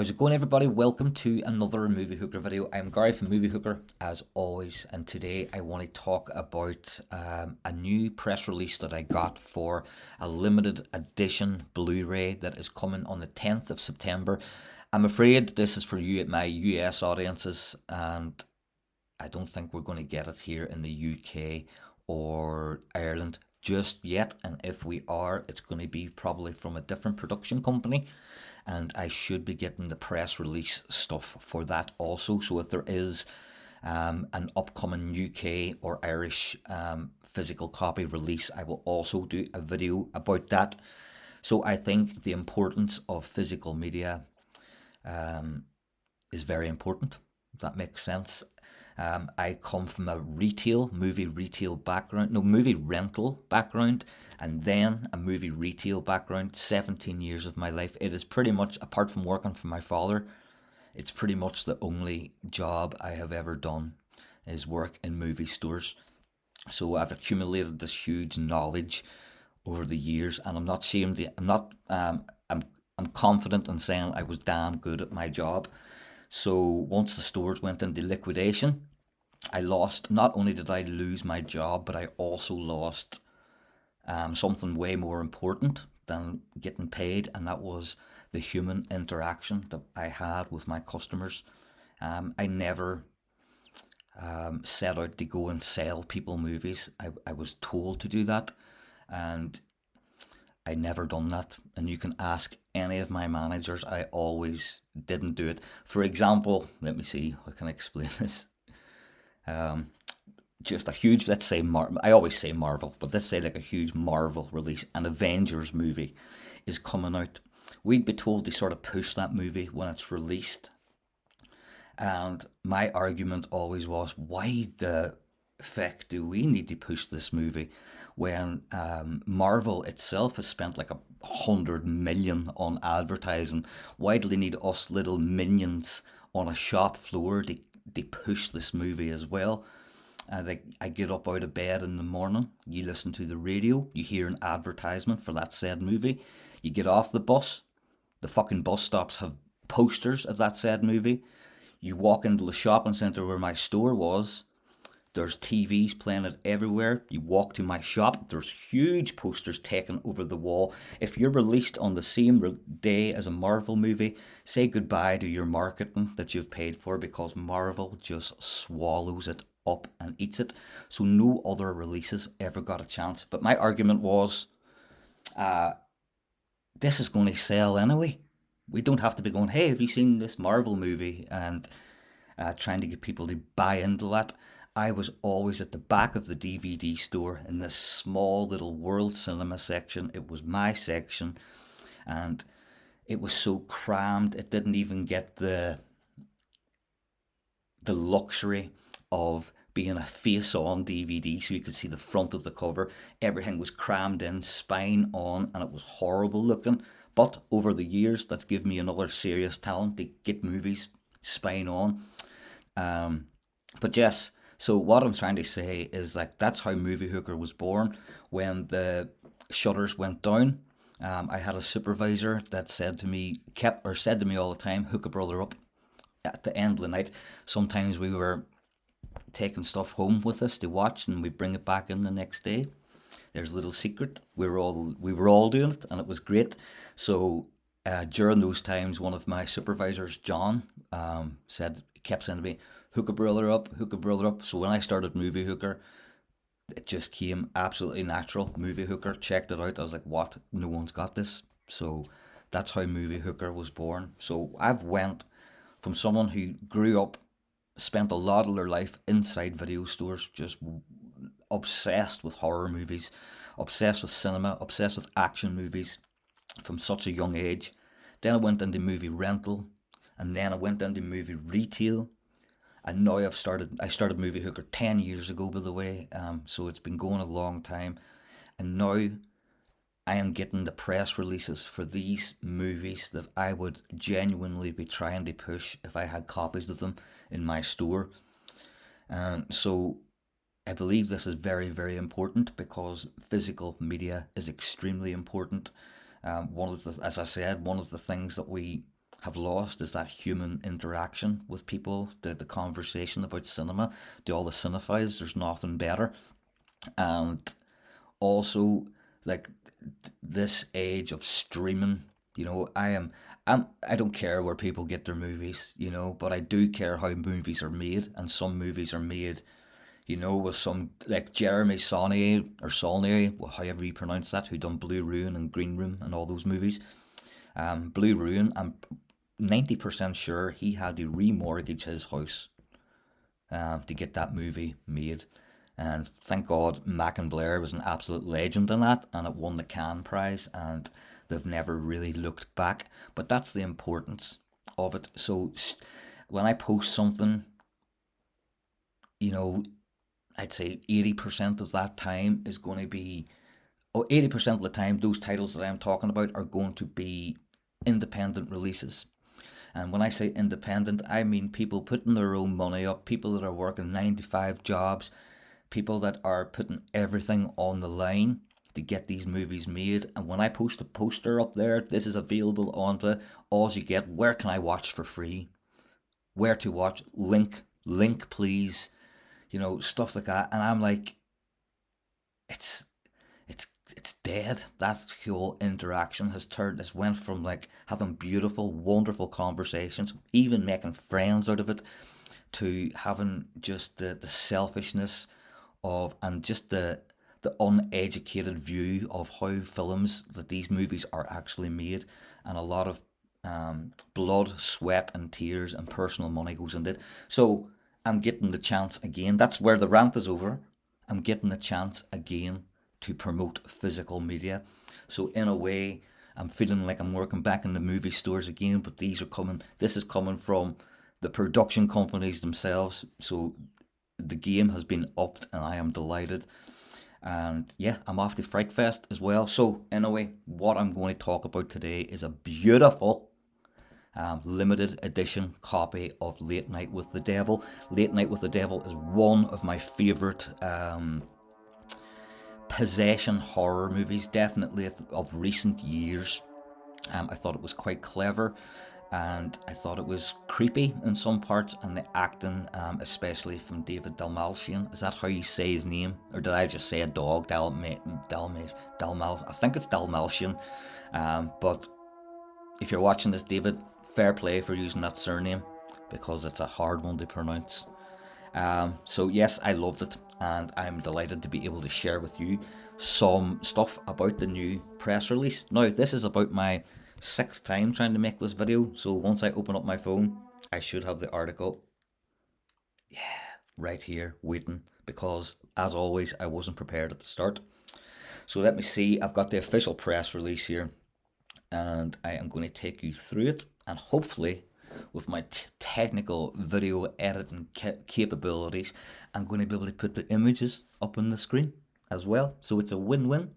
How's it going, everybody? Welcome to another Movie Hooker video. I'm Gary from Movie Hooker, as always, and today I want to talk about a new press release that I got for a limited edition Blu-ray that is coming on the 10th of September. I'm afraid this is for you, my US audiences, and I don't think we're going to get it here in the UK or Ireland just yet. And if we are, it's going to be probably from a different production company. And I should be getting the press release stuff for that also. So if there is an upcoming UK or Irish physical copy release, I will also do a video about that. So I think the importance of physical media is very important, if that makes sense. I come from a movie rental background, and then a movie retail background. 17 years of my life. It is pretty much, apart from working for my father, it's pretty much the only job I have ever done is work in movie stores. So I've accumulated this huge knowledge over the years, and I'm not ashamed. I'm confident in saying I was damn good at my job. So once the stores went into liquidation, I lost, not only did I lose my job, but I also lost something way more important than getting paid, and that was the human interaction that I had with my customers. I never set out to go and sell people movies. I was told to do that, and I never done that. And you can ask any of my managers, I always didn't do it. For example, let me see, how can I explain this? Just a huge, let's say, I always say Marvel, but let's say like a huge Marvel release, an Avengers movie is coming out. We'd be told to sort of push that movie when it's released. And my argument always was, why the feck do we need to push this movie when Marvel itself has spent like 100 million on advertising? Why do they need us little minions on a shop floor to push this movie as well? I get up out of bed in the morning, you listen to the radio, you hear an advertisement for that said movie, you get off the bus, the fucking bus stops have posters of that said movie, you walk into the shopping centre where my store was, there's TVs playing it everywhere. You walk to my shop, there's huge posters taken over the wall. If you're released on the same day as a Marvel movie, say goodbye to your marketing that you've paid for, because Marvel just swallows it up and eats it. So no other releases ever got a chance. But my argument was, this is going to sell anyway. We don't have to be going, hey, have you seen this Marvel movie? And trying to get people to buy into that. I was always at the back of the DVD store in this small little World Cinema section. It was my section, and it was so crammed. It didn't even get the luxury of being a face-on DVD, so you could see the front of the cover. Everything was crammed in, spine on, and it was horrible looking. But over the years, that's given me another serious talent to get movies spine on. But yes. So what I'm trying to say is, like, that's how Movie Hooker was born. When the shutters went down, I had a supervisor that said to me all the time, hook a brother up. At the end of the night, sometimes we were taking stuff home with us to watch, and we bring it back in the next day. There's a little secret. We were all doing it, and it was great. So during those times, one of my supervisors, John, kept saying to me, hook a brother up, hook a brother up. So when I started Movie Hooker, it just came absolutely natural. Movie Hooker, checked it out. I was like, what? No one's got this. So that's how Movie Hooker was born. So I've went from someone who grew up, spent a lot of their life inside video stores, just obsessed with horror movies, obsessed with cinema, obsessed with action movies from such a young age. Then I went into movie rental, and then I went into movie retail. And now I started Movie Hooker 10 years ago, by the way, so it's been going a long time. And now I am getting the press releases for these movies that I would genuinely be trying to push if I had copies of them in my store. So I believe this is very, very important, because physical media is extremely important. As I said, one of the things that we have lost is that human interaction with people, the conversation about cinema. To all the cinephiles, there's nothing better. And also, like, this age of streaming, I don't care where people get their movies, but I do care how movies are made, and some movies are made, with some, like Jeremy Saulnier, or Saulnier, however you pronounce that, who done Blue Ruin and Green Room and all those movies. Blue Ruin, I'm 90% sure he had to remortgage his house to get that movie made. And thank God Mac and Blair was an absolute legend in that, and it won the Cannes prize, and they've never really looked back. But that's the importance of it. So when I post something, I'd say 80% of that time is going to be, 80% of the time, those titles that I'm talking about are going to be independent releases. And when I say independent, I mean people putting their own money up, people that are working 9 to 5 jobs, people that are putting everything on the line to get these movies made. And when I post a poster up there, this is available on the all you get, where can I watch for free? Where to watch? Link please. Stuff like that. And I'm like, it's it's dead. That whole interaction has went from like having beautiful, wonderful conversations, even making friends out of it, to having just the selfishness of, and just the uneducated view of how films, that these movies are actually made, and a lot of blood, sweat, and tears and personal money goes into it. So I'm getting the chance again. That's where the rant is over. I'm getting the chance again to promote physical media. So in a way, I'm feeling like I'm working back in the movie stores again, but this is coming from the production companies themselves. So the game has been upped, and I am delighted. And yeah, I'm off to Fright Fest as well. So anyway, what I'm going to talk about today is a beautiful limited edition copy of Late Night with the Devil. Late Night with the Devil is one of my favourite possession horror movies, definitely of recent years. I thought it was quite clever, and I thought it was creepy in some parts, and the acting, especially from David Dastmalchian. Is that how you say his name? Or did I just say a dog? I think it's Dastmalchian. But if you're watching this, David, fair play for using that surname, because it's a hard one to pronounce. So yes, I loved it, and I'm delighted to be able to share with you some stuff about the new press release. Now, this is about my 6th time trying to make this video, so once I open up my phone, I should have the article, right here, waiting, because as always, I wasn't prepared at the start. So let me see, I've got the official press release here, and I am going to take you through it, and hopefully with my technical video editing capabilities, I'm going to be able to put the images up on the screen as well. So it's a win-win.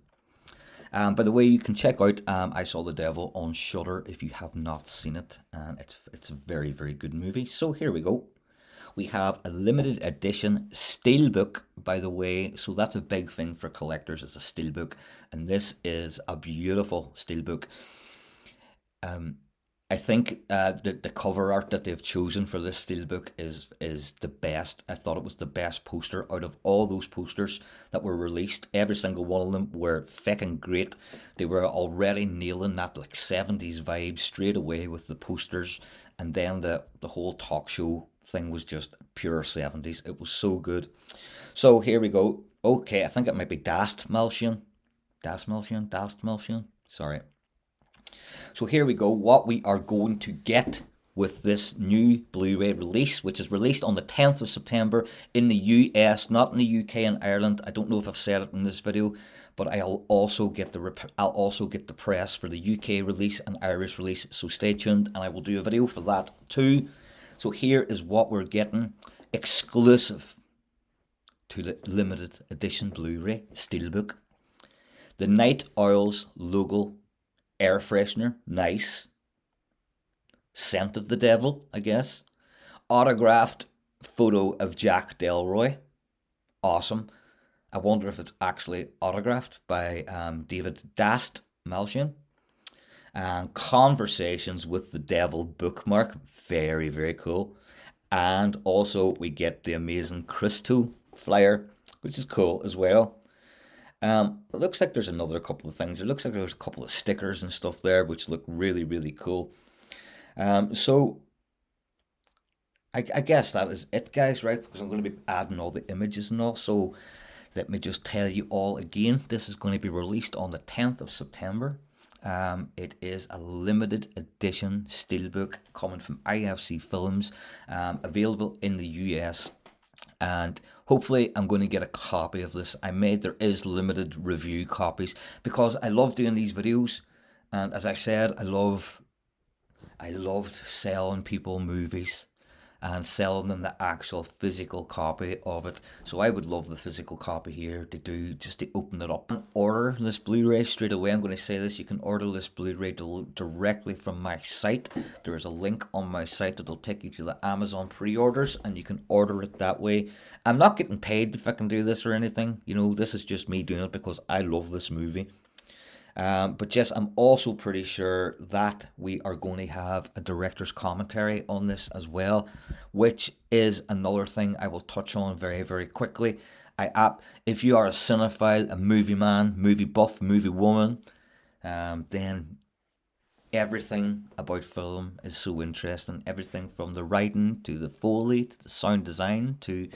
By the way, you can check out I Saw the Devil on Shudder if you have not seen it, and it's a very, very good movie. So here we go. We have a limited edition steelbook, by the way, so that's a big thing for collectors. It's a steelbook, and this is a beautiful steelbook. I think the cover art that they've chosen for this steelbook is the best. I thought it was the best poster out of all those posters that were released. Every single one of them were fucking great. They were already nailing that like 70s vibe straight away with the posters, and then the whole talk show thing was just pure 70s. It was so good. So here we go. Okay, I think it might be Dastmalchian. Dastmalchian. Sorry. So here we go, what we are going to get with this new Blu-ray release, which is released on the 10th of September in the US, not in the UK and Ireland. I don't know if I've said it in this video, but I'll also get the press for the UK release and Irish release, so stay tuned, and I will do a video for that too. So here is what we're getting, exclusive to the limited edition Blu-ray steelbook. The Night Owls logo, air freshener, nice. Scent of the Devil, I guess. Autographed photo of Jack Delroy, awesome. I wonder if it's actually autographed by David Dastmalchian. And Conversations with the Devil Bookmark, very, very cool. And also we get the amazing Christou flyer, which is cool as well. It looks like there's another couple of things. It looks like there's a couple of stickers and stuff there, which look really, really cool. So I guess that is it, guys, right? Because I'm going to be adding all the images and all. So let me just tell you all again. This is going to be released on the 10th of September. It is a limited edition steelbook coming from IFC Films, available in the US. And hopefully I'm going to get a copy of this. There is limited review copies because I love doing these videos. And as I said, I loved selling people movies and selling them the actual physical copy of it. So I would love the physical copy here to do, just to open it up and order this Blu-ray straight away. I'm going to say this, you can order this Blu-ray directly from my site. There is a link on my site that'll take you to the Amazon pre-orders and you can order it that way. I'm not getting paid if I can do this or anything. You know, this is just me doing it because I love this movie. But yes, I'm also pretty sure that we are going to have a director's commentary on this as well, which is another thing I will touch on very, very quickly. If you are a cinephile, a movie man, movie buff, movie woman, then everything about film is so interesting. Everything from the writing to the Foley to the sound design to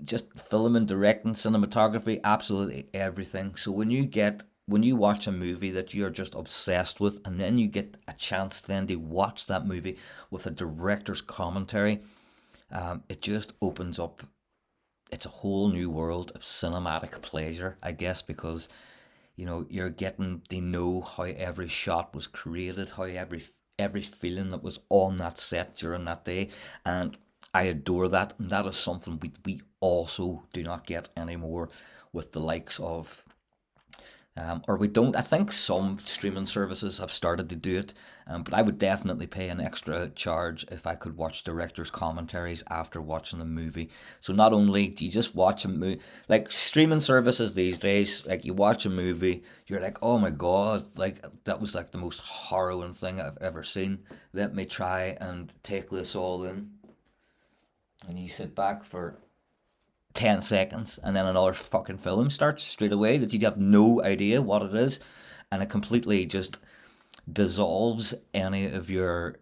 just film and directing, cinematography, absolutely everything. So when you watch a movie that you're just obsessed with, and then you get a chance then to watch that movie with a director's commentary, it just opens up. It's a whole new world of cinematic pleasure, I guess, because you know you're getting to know how every shot was created, how every feeling that was on that set during that day, and I adore that, and that is something we also do not get anymore with the likes of, or we don't. I think some streaming services have started to do it, but I would definitely pay an extra charge if I could watch director's commentaries after watching the movie. So not only do you just watch a movie, like streaming services these days, like you watch a movie, you're like, oh my god, like that was like the most harrowing thing I've ever seen. Let me try and take this all in. And you sit back for 10 seconds and then another fucking film starts straight away that you have no idea what it is, and it completely just dissolves any of your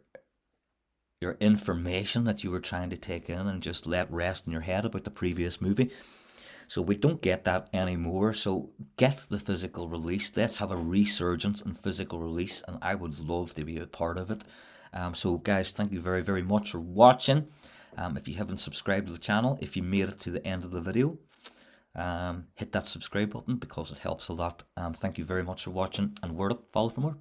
information that you were trying to take in and just let rest in your head about the previous movie. So we don't get that anymore. So get the physical release. Let's have a resurgence in physical release, and I would love to be a part of it. So guys, thank you very, very much for watching. If you haven't subscribed to the channel, if you made it to the end of the video, hit that subscribe button because it helps a lot. Thank you very much for watching, and word up, follow for more.